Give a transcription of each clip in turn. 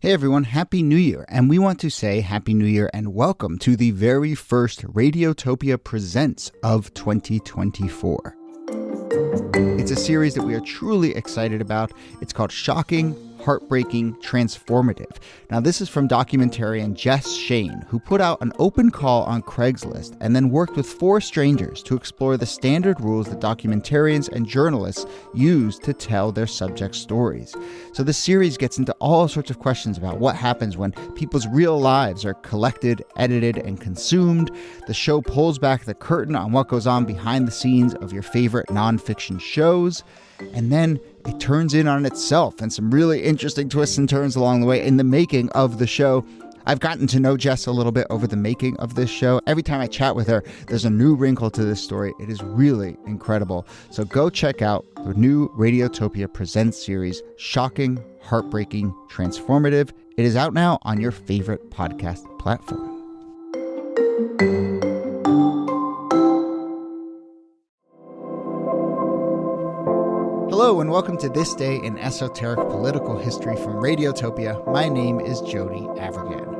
Hey everyone, Happy New Year, and we want to say Happy New Year and welcome to the very first Radiotopia Presents of 2024. It's a series that we are truly excited about. It's called Shocking, Heartbreaking, Transformative. Now, this is from documentarian Jess Shane, who put out an open call on Craigslist and then worked with 4 strangers to explore the standard rules that documentarians and journalists use to tell their subject stories. So this series gets into all sorts of questions about what happens when people's real lives are collected, edited, and consumed. The show pulls back the curtain on what goes on behind the scenes of your favorite nonfiction shows. And then it turns in on itself and some really interesting twists and turns along the way in the making of the show. I've gotten to know Jess a little bit over the making of this show. Every time I chat with her, there's a new wrinkle to this story. It is really incredible. So go check out the new Radiotopia Presents series, Shocking, Heartbreaking, Transformative. It is out now on your favorite podcast platform. Hello and welcome to This Day in Esoteric Political History from Radiotopia. My name is Jody Avergan.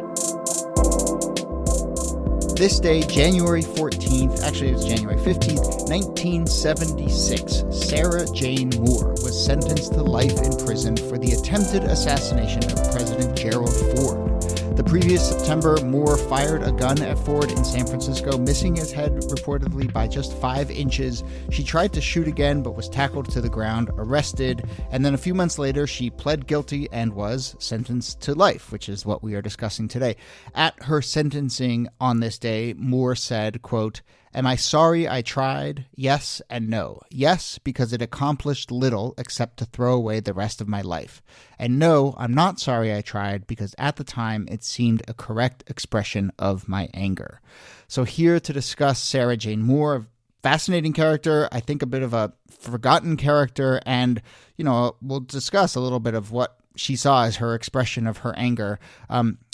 This day, January 14th, actually it was January 15th, 1976, Sara Jane Moore was sentenced to life in prison for the attempted assassination of President Gerald Ford. The previous September, Moore fired a gun at Ford in San Francisco, missing his head reportedly by just 5 inches. She tried to shoot again, but was tackled to the ground, arrested, and then a few months later, she pled guilty and was sentenced to life, which is what we are discussing today. At her sentencing on this day, Moore said, quote, "Am I sorry I tried? Yes and no. Yes, because it accomplished little except to throw away the rest of my life. And no, I'm not sorry I tried because at the time it seemed a correct expression of my anger." So here to discuss Sara Jane Moore, a fascinating character, I think a bit of a forgotten character, and, we'll discuss a little bit of what she saw as her expression of her anger.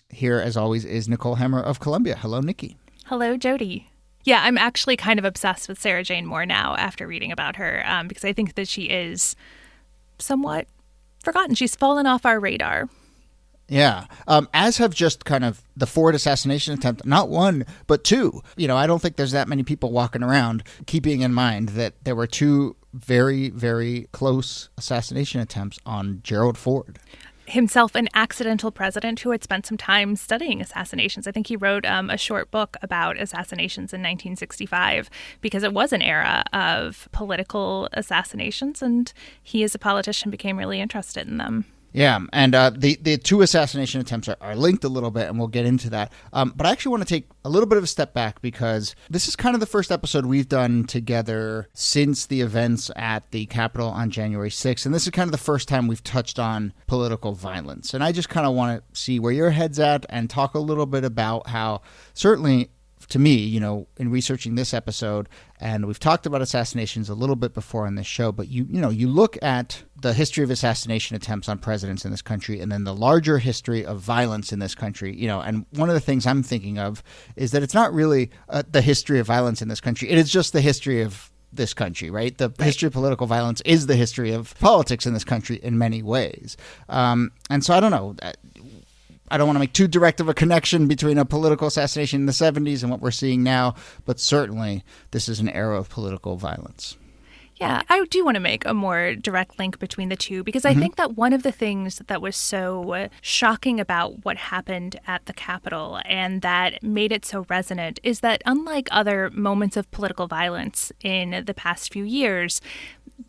Here, as always, is Nicole Hemmer of Columbia. Hello, Nikki. Hello, Jody. Yeah, I'm actually kind of obsessed with Sara Jane Moore now after reading about her because I think that she is somewhat forgotten. She's fallen off our radar. Yeah, as have just kind of the Ford assassination attempt, not 1, but 2. I don't think there's that many people walking around keeping in mind that there were 2 very, very close assassination attempts on Gerald Ford. Himself an accidental president who had spent some time studying assassinations. I think he wrote a short book about assassinations in 1965 because it was an era of political assassinations, and he as a politician became really interested in them. Yeah, and the 2 assassination attempts are linked a little bit, and we'll get into that. But I actually want to take a little bit of a step back because this is kind of the first episode we've done together since the events at the Capitol on January 6th, and this is kind of the first time we've touched on political violence. And I just kind of want to see where your head's at and talk a little bit about how, certainly to me, in researching this episode, and we've talked about assassinations a little bit before on this show, but you look at the history of assassination attempts on presidents in this country and then the larger history of violence in this country, and one of the things I'm thinking of is that it's not really the history of violence in this country. It is just the history of this country, right? The history of political violence is the history of politics in this country in many ways. And so I don't know. I don't want to make too direct of a connection between a political assassination in the 70s and what we're seeing now, but certainly this is an era of political violence. Yeah, I do want to make a more direct link between the two because I think that one of the things that was so shocking about what happened at the Capitol and that made it so resonant is that unlike other moments of political violence in the past few years,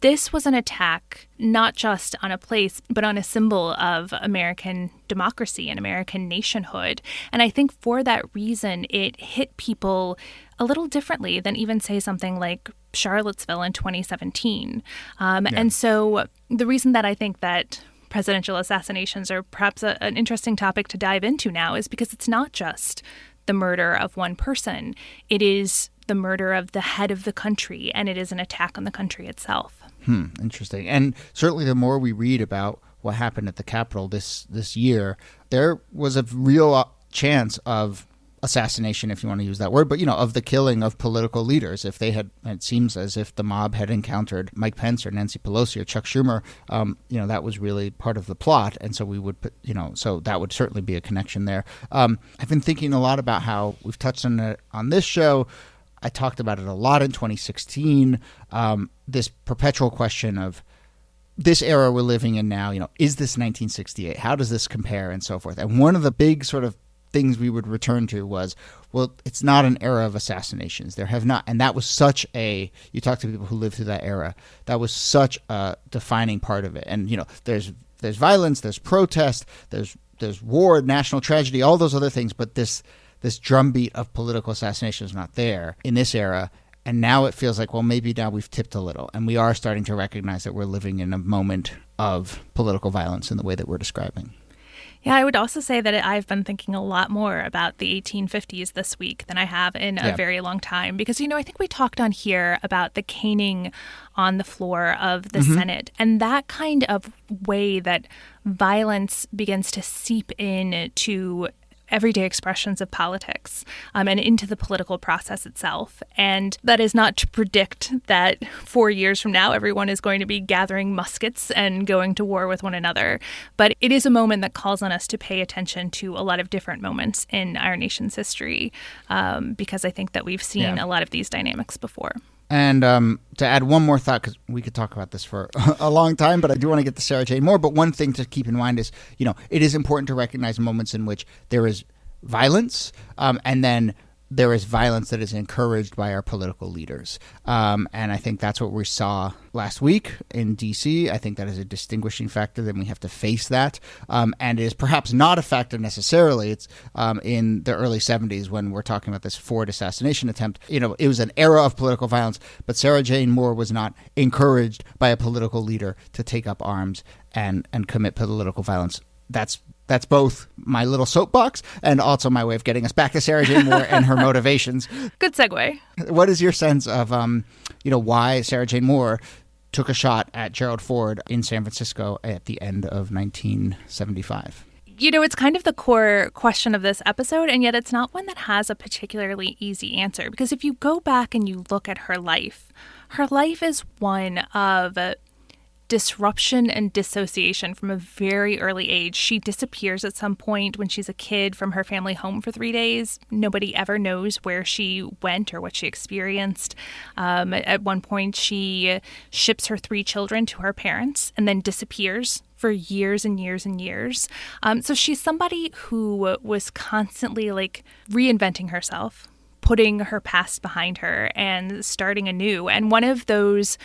this was an attack not just on a place, but on a symbol of American democracy and American nationhood. And I think for that reason, it hit people a little differently than even, say, something like Charlottesville in 2017. And so the reason that I think that presidential assassinations are perhaps an interesting topic to dive into now is because it's not just the murder of one person. It is the murder of the head of the country, and it is an attack on the country itself. Interesting. And certainly the more we read about what happened at the Capitol this year, there was a real chance of assassination, if you want to use that word, but, of the killing of political leaders. If they had, it seems as if the mob had encountered Mike Pence or Nancy Pelosi or Chuck Schumer, that was really part of the plot. And so we would put, so that would certainly be a connection there. I've been thinking a lot about how we've touched on it on this show. I talked about it a lot in 2016, this perpetual question of this era we're living in now, is this 1968? How does this compare and so forth? And one of the big sort of things we would return to was, well, it's not an era of assassinations. There have not. And that was such you talk to people who lived through that era, that was such a defining part of it. And, there's violence, there's protest, there's war, national tragedy, all those other things. But this drumbeat of political assassination is not there in this era. And now it feels like, well, maybe now we've tipped a little and we are starting to recognize that we're living in a moment of political violence in the way that we're describing. Yeah, I would also say that I've been thinking a lot more about the 1850s this week than I have in a very long time. Because, I think we talked on here about the caning on the floor of the Senate and that kind of way that violence begins to seep in to everyday expressions of politics and into the political process itself. And that is not to predict that 4 years from now, everyone is going to be gathering muskets and going to war with one another. But it is a moment that calls on us to pay attention to a lot of different moments in our nation's history, because I think that we've seen a lot of these dynamics before. And to add one more thought, because we could talk about this for a long time, but I do want to get to Sara Jane Moore. But one thing to keep in mind is, it is important to recognize moments in which there is violence, and then there is violence that is encouraged by our political leaders. And I think that's what we saw last week in D.C. I think that is a distinguishing factor, then we have to face that. And it is perhaps not a factor necessarily. It's in the early 70s when we're talking about this Ford assassination attempt. It was an era of political violence, but Sara Jane Moore was not encouraged by a political leader to take up arms and commit political violence. That's both my little soapbox and also my way of getting us back to Sara Jane Moore and her motivations. Good segue. What is your sense of, why Sara Jane Moore took a shot at Gerald Ford in San Francisco at the end of 1975? It's kind of the core question of this episode, and yet it's not one that has a particularly easy answer. Because if you go back and you look at her life is one of disruption and dissociation from a very early age. She disappears at some point when she's a kid from her family home for 3 days. Nobody ever knows where she went or what she experienced. At one point, she ships her 3 children to her parents and then disappears for years and years and years. So she's somebody who was constantly reinventing herself, putting her past behind her and starting anew. And one of those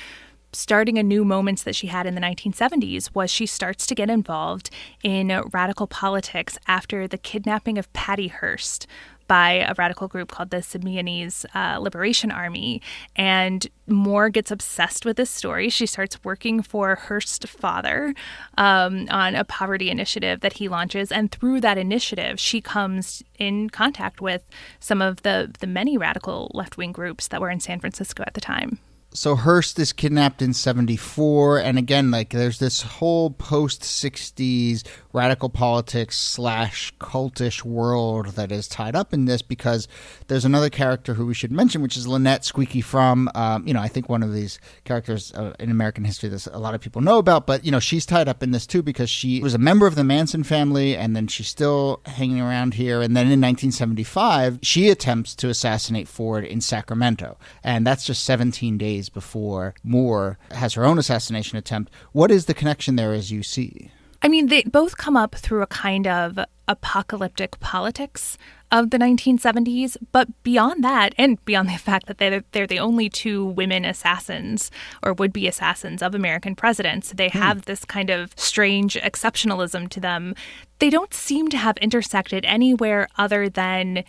starting a new moments that she had in the 1970s was she starts to get involved in radical politics after the kidnapping of Patty Hearst by a radical group called the Symbionese Liberation Army. And Moore gets obsessed with this story. She starts working for Hearst's father on a poverty initiative that he launches. And through that initiative, she comes in contact with some of the many radical left-wing groups that were in San Francisco at the time. So Hearst is kidnapped in 74, and again, there's this whole post-60s radical politics / cultish world that is tied up in this, because there's another character who we should mention, which is Lynette Squeaky Fromm. I think one of these characters in American history that a lot of people know about, but, she's tied up in this too because she was a member of the Manson family, and then she's still hanging around here. And then in 1975, she attempts to assassinate Ford in Sacramento, and that's just 17 days before Moore has her own assassination attempt. What is the connection there as you see? I mean, they both come up through a kind of apocalyptic politics of the 1970s. But beyond that, and beyond the fact that they're the only 2 women assassins or would-be assassins of American presidents, they have this kind of strange exceptionalism to them. They don't seem to have intersected anywhere other than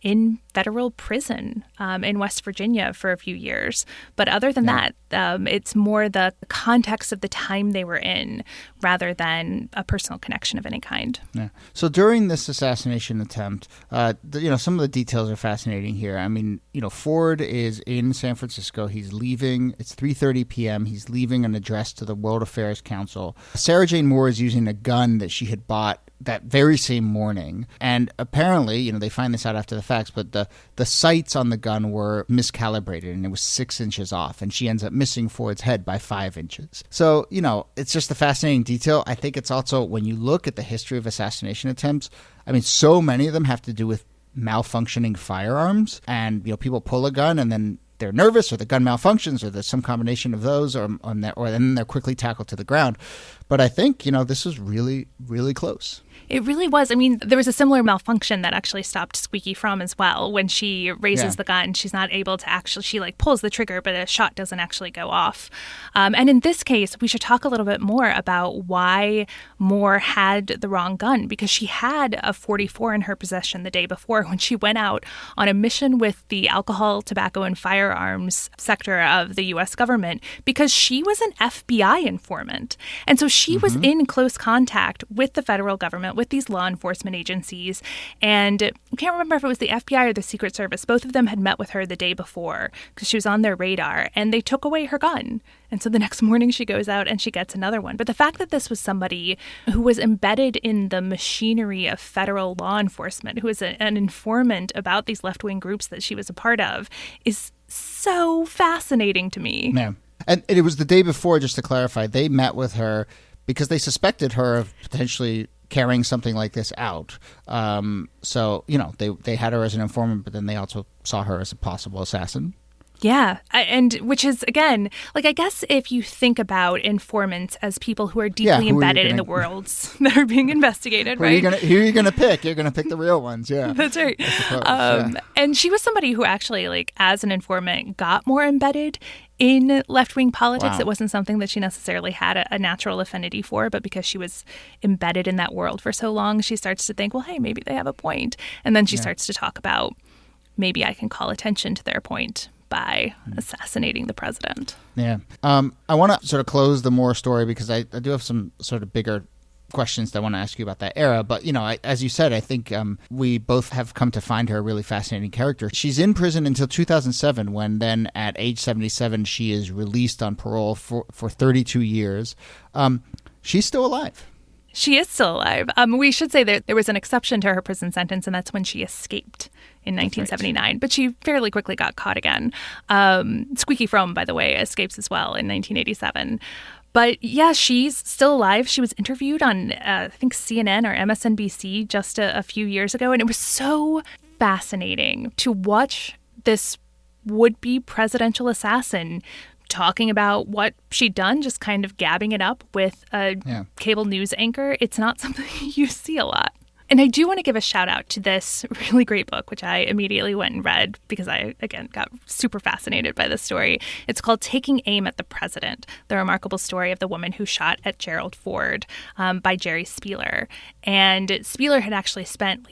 in federal prison in West Virginia for a few years. But other than that, it's more the context of the time they were in rather than a personal connection of any kind. Yeah. So during this assassination attempt, some of the details are fascinating here. I mean, Ford is in San Francisco. He's leaving. It's 3:30 p.m. He's leaving an address to the World Affairs Council. Sara Jane Moore is using a gun that she had bought that very same morning. And apparently, they find this out after the facts, but the sights on the gun were miscalibrated and it was 6 inches off. And she ends up missing Ford's head by 5 inches. So, it's just a fascinating detail. I think it's also, when you look at the history of assassination attempts, so many of them have to do with malfunctioning firearms. And, people pull a gun and then they're nervous, or the gun malfunctions, or there's some combination of those, or then they're quickly tackled to the ground. But I think, this was really, really close. It really was. There was a similar malfunction that actually stopped Squeaky from as well. When she raises the gun, she's not able to actually, she pulls the trigger, but a shot doesn't actually go off. And in this case, we should talk a little bit more about why Moore had the wrong gun, because she had a .44 in her possession the day before when she went out on a mission with the alcohol, tobacco, and firearms sector of the U.S. government, because she was an FBI informant. And so she was in close contact with the federal government, with these law enforcement agencies. And I can't remember if it was the FBI or the Secret Service. Both of them had met with her the day before because she was on their radar, and they took away her gun. And so the next morning she goes out and she gets another one. But the fact that this was somebody who was embedded in the machinery of federal law enforcement, who was an informant about these left-wing groups that she was a part of, is so fascinating to me. Yeah. And it was the day before, just to clarify, they met with her because they suspected her of potentially carrying something like this out. So, they had her as an informant, but then they also saw her as a possible assassin. Yeah. And which is, again, I guess if you think about informants as people who are deeply embedded in the worlds that are being investigated, right? Who are you going to pick? You're going to pick the real ones. Yeah. That's right. And she was somebody who actually, as an informant, got more embedded in left-wing politics. Wow. It wasn't something that she necessarily had a natural affinity for, but because she was embedded in that world for so long, she starts to think, well, hey, maybe they have a point. And then she starts to talk about, maybe I can call attention to their point by assassinating the president. Yeah. I want to sort of close the Moore story because I do have some sort of bigger questions that I want to ask you about that era. But, as you said, I think we both have come to find her a really fascinating character. She's in prison until 2007, when then at age 77, she is released on parole for 32 years. She's still alive. She is still alive. We should say that there was an exception to her prison sentence, and that's when she escaped in 1979. Right. But she fairly quickly got caught again. Squeaky Fromme, by the way, escapes as well in 1987. But yeah, she's still alive. She was interviewed on, I think, CNN or MSNBC just a few years ago. And it was so fascinating to watch this would-be presidential assassin talking about what she'd done, just kind of gabbing it up with a cable news anchor. It's not something you see a lot. And I do want to give a shout out to this really great book, which I immediately went and read because I, again, got super fascinated by this story. It's called Taking Aim at the President, The Remarkable Story of the Woman Who Shot at Gerald Ford, by Jerry Spieler. And Spieler had actually spent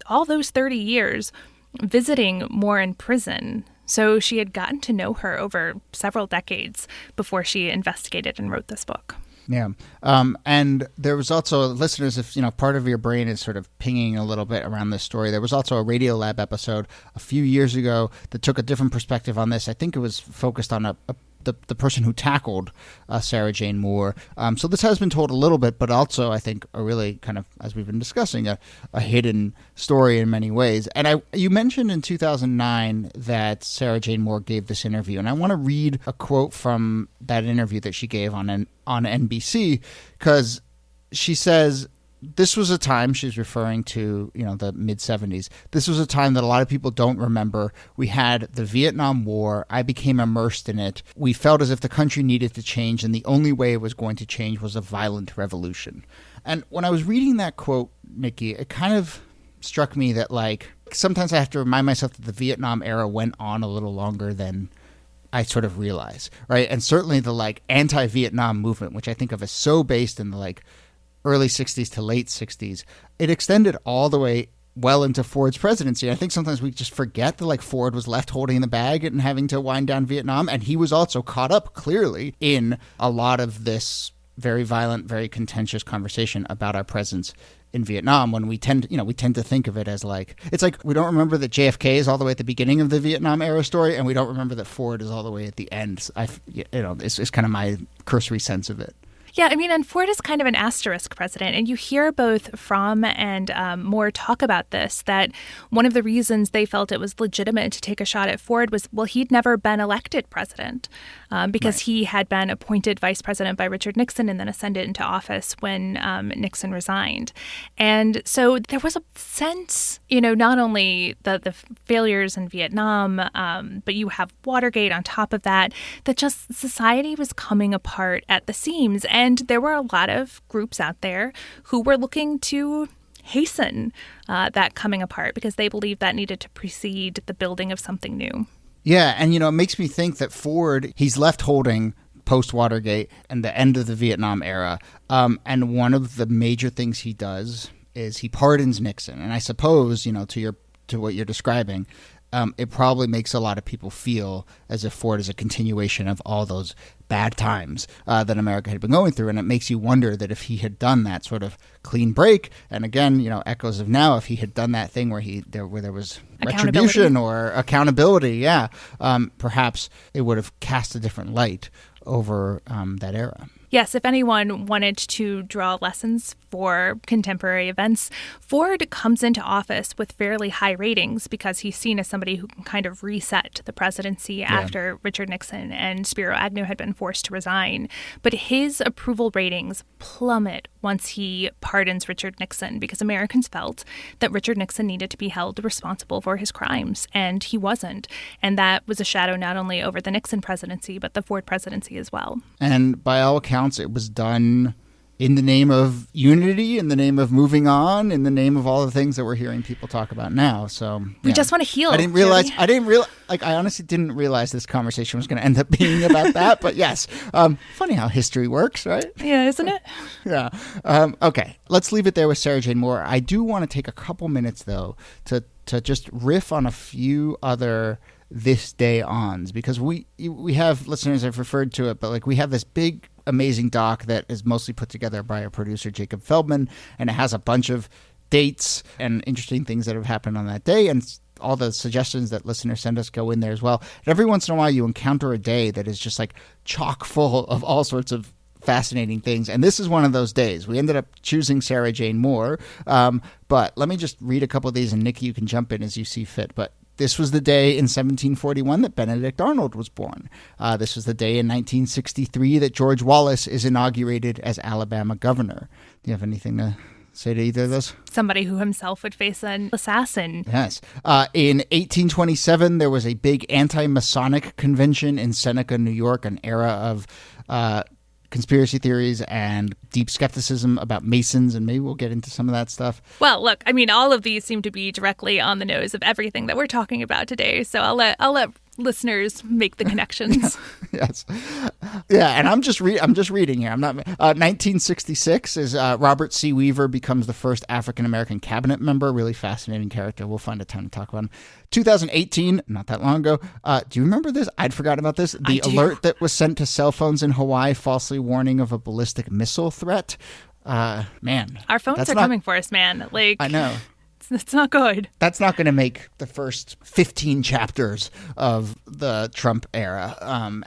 all those 30 years visiting Moore in prison. So she had gotten to know her over several decades before she investigated and wrote this book. Yeah. And there was also, listeners, if part of your brain is sort of pinging a little bit around this story, there was also a Radiolab episode a few years ago that took a different perspective on this. I think it was focused on the person who tackled Sara Jane Moore. So this has been told a little bit, but also I think a really kind of, as we've been discussing, a hidden story in many ways. And you mentioned in 2009 that Sara Jane Moore gave this interview, and I want to read a quote from that interview that she gave on NBC, because she says, this was a time, she's referring to, the mid-70s. This was a time that a lot of people don't remember. We had the Vietnam War. I became immersed in it. We felt as if the country needed to change, and the only way it was going to change was a violent revolution. And when I was reading that quote, Niki, it kind of struck me that, sometimes I have to remind myself that the Vietnam era went on a little longer than I sort of realize, right? And certainly the, anti-Vietnam movement, which I think of as so based in the, early 60s to late 60s, it extended all the way well into Ford's presidency. I think sometimes we just forget that Ford was left holding the bag and having to wind down Vietnam, and he was also caught up clearly in a lot of this very violent, very contentious conversation about our presence in Vietnam, when we tend to think of it as it's we don't remember that JFK is all the way at the beginning of the Vietnam era story, and we don't remember that Ford is all the way at the end. It's kind of my cursory sense of it. Yeah, I mean, and Ford is kind of an asterisk president, and you hear both Fromm and Moore talk about this, that one of the reasons they felt it was legitimate to take a shot at Ford was, well, he'd never been elected president because he had been appointed vice president by Richard Nixon and then ascended into office when Nixon resigned. And so there was a sense, not only the failures in Vietnam, but you have Watergate on top of that just society was coming apart at the seams. And there were a lot of groups out there who were looking to hasten that coming apart because they believed that needed to precede the building of something new. Yeah, and it makes me think that Ford, he's left holding post-Watergate and the end of the Vietnam era. And one of the major things he does is he pardons Nixon. And I suppose, to what you're describing, it probably makes a lot of people feel as if Ford is a continuation of all those bad times that America had been going through. And it makes you wonder that if he had done that sort of clean break, and again, echoes of now, if he had done that thing where there was retribution or accountability, perhaps it would have cast a different light over that era. Yes, if anyone wanted to draw lessons for contemporary events, Ford comes into office with fairly high ratings because he's seen as somebody who can kind of reset the presidency after Richard Nixon and Spiro Agnew had been forced to resign. But his approval ratings plummet once he pardons Richard Nixon because Americans felt that Richard Nixon needed to be held responsible for his crimes, and he wasn't. And that was a shadow not only over the Nixon presidency, but the Ford presidency as well. And by all accounts, it was done in the name of unity, in the name of moving on, in the name of all the things that we're hearing people talk about now. So we just want to heal. I honestly didn't realize this conversation was going to end up being about that. But yes, funny how history works, right? Yeah, isn't it? Yeah. Okay, let's leave it there with Sara Jane Moore. I do want to take a couple minutes though to just riff on a few other this day ons, because we have listeners have referred to it, but we have this big amazing doc that is mostly put together by our producer Jacob Feldman, and it has a bunch of dates and interesting things that have happened on that day, and all the suggestions that listeners send us go in there as well. And every once in a while you encounter a day that is just chock full of all sorts of fascinating things, and this is one of those days. We ended up choosing Sara Jane Moore, but let me just read a couple of these, and Niki, you can jump in as you see fit. But this was the day in 1741 that Benedict Arnold was born. This was the day in 1963 that George Wallace is inaugurated as Alabama governor. Do you have anything to say to either of those? Somebody who himself would face an assassin. Yes. In 1827, there was a big anti-Masonic convention in Seneca, New York, an era of conspiracy theories and deep skepticism about Masons, and maybe we'll get into some of that stuff. Well, look, I mean, all of these seem to be directly on the nose of everything that we're talking about today, so I'll let listeners make the connections. Yes. Yeah, and I'm just reading here. I'm not 1966 is Robert C. Weaver becomes the first African-American cabinet member. Really fascinating character. We'll find a time to talk about him. 2018, not that long ago. Do you remember this? I'd forgotten about this. The alert that was sent to cell phones in Hawaii, falsely warning of a ballistic missile threat. Man. Our phones are coming for us, man. I know. It's not good. That's not going to make the first 15 chapters of the Trump era.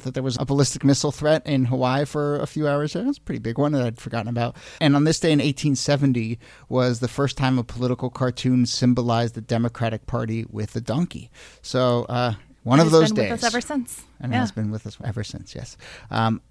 That there was a ballistic missile threat in Hawaii for a few hours. That was a pretty big one that I'd forgotten about. And on this day in 1870 was the first time a political cartoon symbolized the Democratic Party with a donkey. So one of those days. It's been with us ever since. And it has been with us ever since, yes.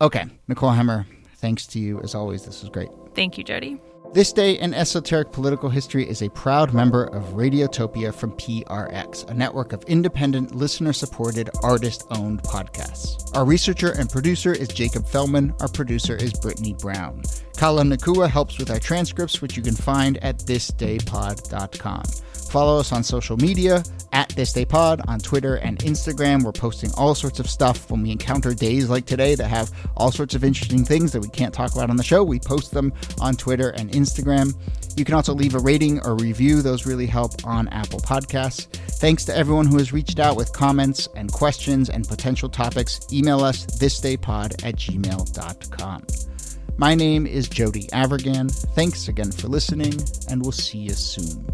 Okay, Nicole Hemmer, thanks to you as always. This was great. Thank you, Jody. This Day in Esoteric Political History is a proud member of Radiotopia from PRX, a network of independent, listener-supported, artist-owned podcasts. Our researcher and producer is Jacob Feldman. Our producer is Brittany Brown. Kala Nakua helps with our transcripts, which you can find at thisdaypod.com. Follow us on social media at thisdaypod on Twitter and Instagram. We're posting all sorts of stuff when we encounter days like today that have all sorts of interesting things that we can't talk about on the show. We post them on Twitter and Instagram. You can also leave a rating or review. Those really help on Apple Podcasts. Thanks to everyone who has reached out with comments and questions and potential topics. Email us thisdaypod@gmail.com. My name is Jody Avirgan. Thanks again for listening, and we'll see you soon.